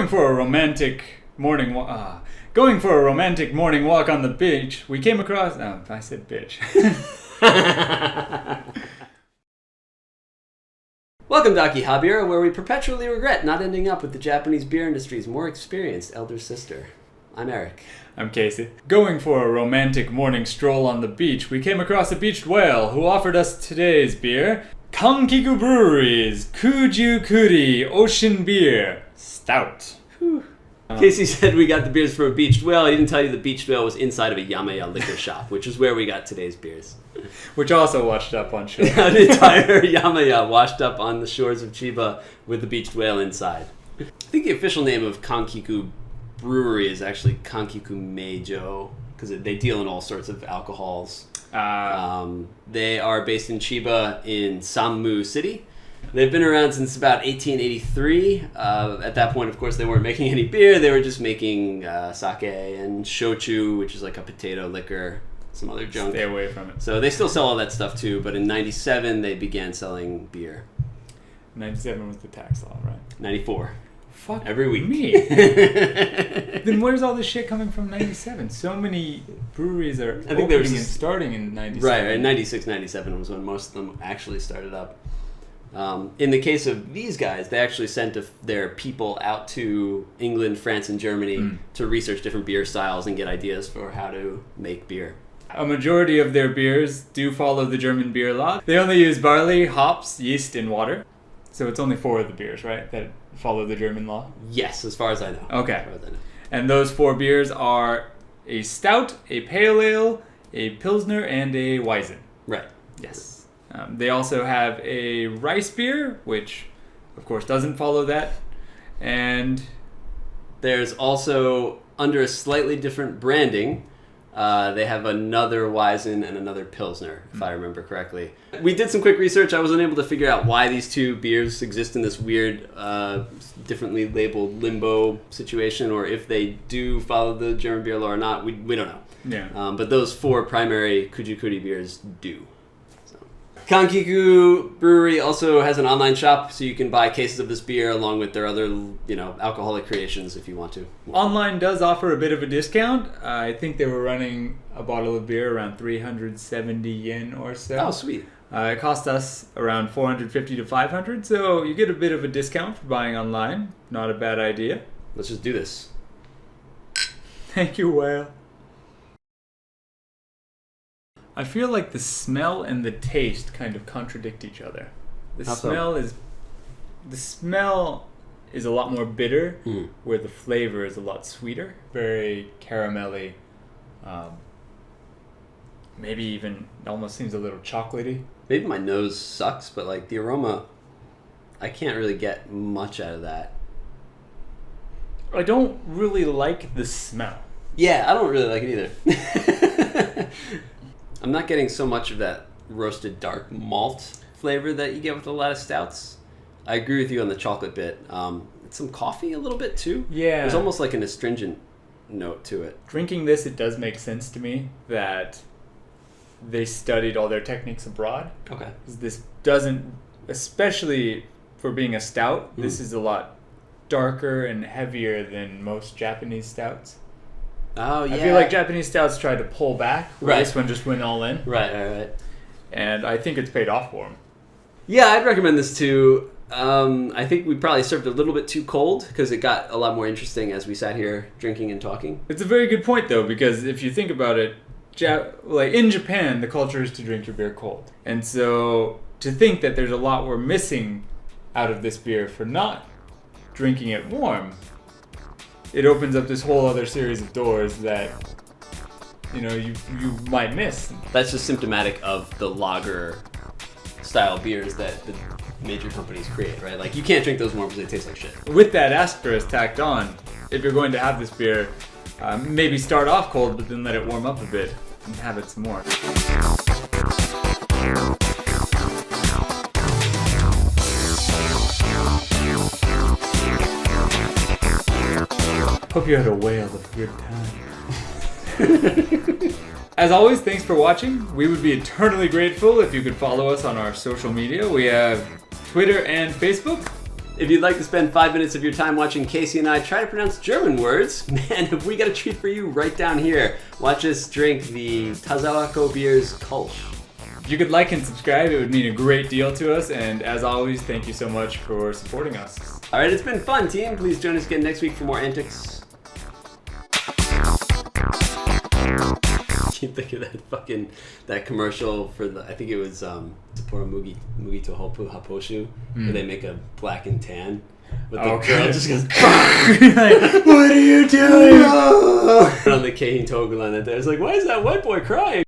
Going for a romantic morning walk on the beach, we came across... Oh, I said bitch. Welcome to Akihabeera, where we perpetually regret not ending up with the Japanese beer industry's more experienced elder sister. I'm Eric. I'm Casey. Going for a romantic morning stroll on the beach, we came across a beached whale who offered us today's beer, Kankiku Brewery's Kujyukuri Ocean Beer Stout. Casey said we got the beers from a beached whale. He didn't tell you the beached whale was inside of a Yamaya liquor shop, which is where we got today's beers. Which also washed up on shore. An entire Yamaya washed up on the shores of Chiba with the beached whale inside. I think the official name of Kankiku Brewery is actually Kankiku Maejo, because they deal in all sorts of alcohols. They are based in Chiba in Sanmu City. They've been around since about 1883. At that point, of course, they weren't making any beer. They were just making sake and shochu, which is like a potato liquor, some other junk. Stay away from it. So they still sell all that stuff too, but in 97 they began selling beer. 97 was the tax law, right? 94. Fuck every week. Me. Then where's all this shit coming from 97? So many breweries are opening and starting in 97. Right, 96, 97 was when most of them actually started up. In the case of these guys, they actually sent their people out to England, France, and Germany to research different beer styles and get ideas for how to make beer. A majority of their beers do follow the German beer law. They only use barley, hops, yeast, and water. So it's only 4 of the beers, right, that follow the German law? Yes, as far as I know. Okay. And those 4 beers are a stout, a pale ale, a pilsner, and a weizen. Right. Yes. They also have a rice beer, which, of course, doesn't follow that. And there's also, under a slightly different branding, they have another Weizen and another Pilsner, if I remember correctly. We did some quick research. I was unable to figure out why these 2 beers exist in this weird, differently labeled limbo situation, or if they do follow the German beer law or not. We don't know. Yeah. But those 4 primary Kujyukuri beers do. Kankiku Brewery also has an online shop, so you can buy cases of this beer along with their other, alcoholic creations if you want to. Online does offer a bit of a discount. I think they were running a bottle of beer around 370 yen or so. Oh, sweet. It cost us around 450 to 500, so you get a bit of a discount for buying online. Not a bad idea. Let's just do this. Thank you, whale. I feel like the smell and the taste kind of contradict each other. The smell is a lot more bitter, where the flavor is a lot sweeter. Very caramelly. Maybe even almost seems a little chocolatey. Maybe my nose sucks, but the aroma, I can't really get much out of that. I don't really like the smell. Yeah, I don't really like it either. I'm not getting so much of that roasted dark malt flavor that you get with a lot of stouts. I agree with you on the chocolate bit. Some coffee a little bit too. Yeah. There's almost like an astringent note to it. Drinking this, it does make sense to me that they studied all their techniques abroad. Okay. This doesn't, especially for being a stout, this is a lot darker and heavier than most Japanese stouts. Oh, yeah. I feel like Japanese stouts try to pull back. This one just went all in. Right. And I think it's paid off for them. Yeah, I'd recommend this too. I think we probably served a little bit too cold because it got a lot more interesting as we sat here drinking and talking. It's a very good point, though, because if you think about it, in Japan, the culture is to drink your beer cold. And so to think that there's a lot we're missing out of this beer for not drinking it warm, it opens up this whole other series of doors that, you might miss. That's just symptomatic of the lager style beers that the major companies create, right? You can't drink those warm because they taste like shit. With that asterisk tacked on, if you're going to have this beer, maybe start off cold, but then let it warm up a bit and have it some more. Hope you had a whale of a good time. As always, thanks for watching. We would be eternally grateful if you could follow us on our social media. We have Twitter and Facebook. If you'd like to spend 5 minutes of your time watching Casey and I try to pronounce German words, man, have we got a treat for you right down here. Watch us drink the Tazawako Beer's Kolsch. If you could like and subscribe, it would mean a great deal to us. And as always, thank you so much for supporting us. All right, it's been fun, team. Please join us again next week for more antics. Keep thinking of that commercial for I think it was Sapporo Mugi to Haposhu, where they make a black and tan. But the girl just goes, like, what are you doing? on the Keihin Togu line that there. It's like, why is that white boy crying?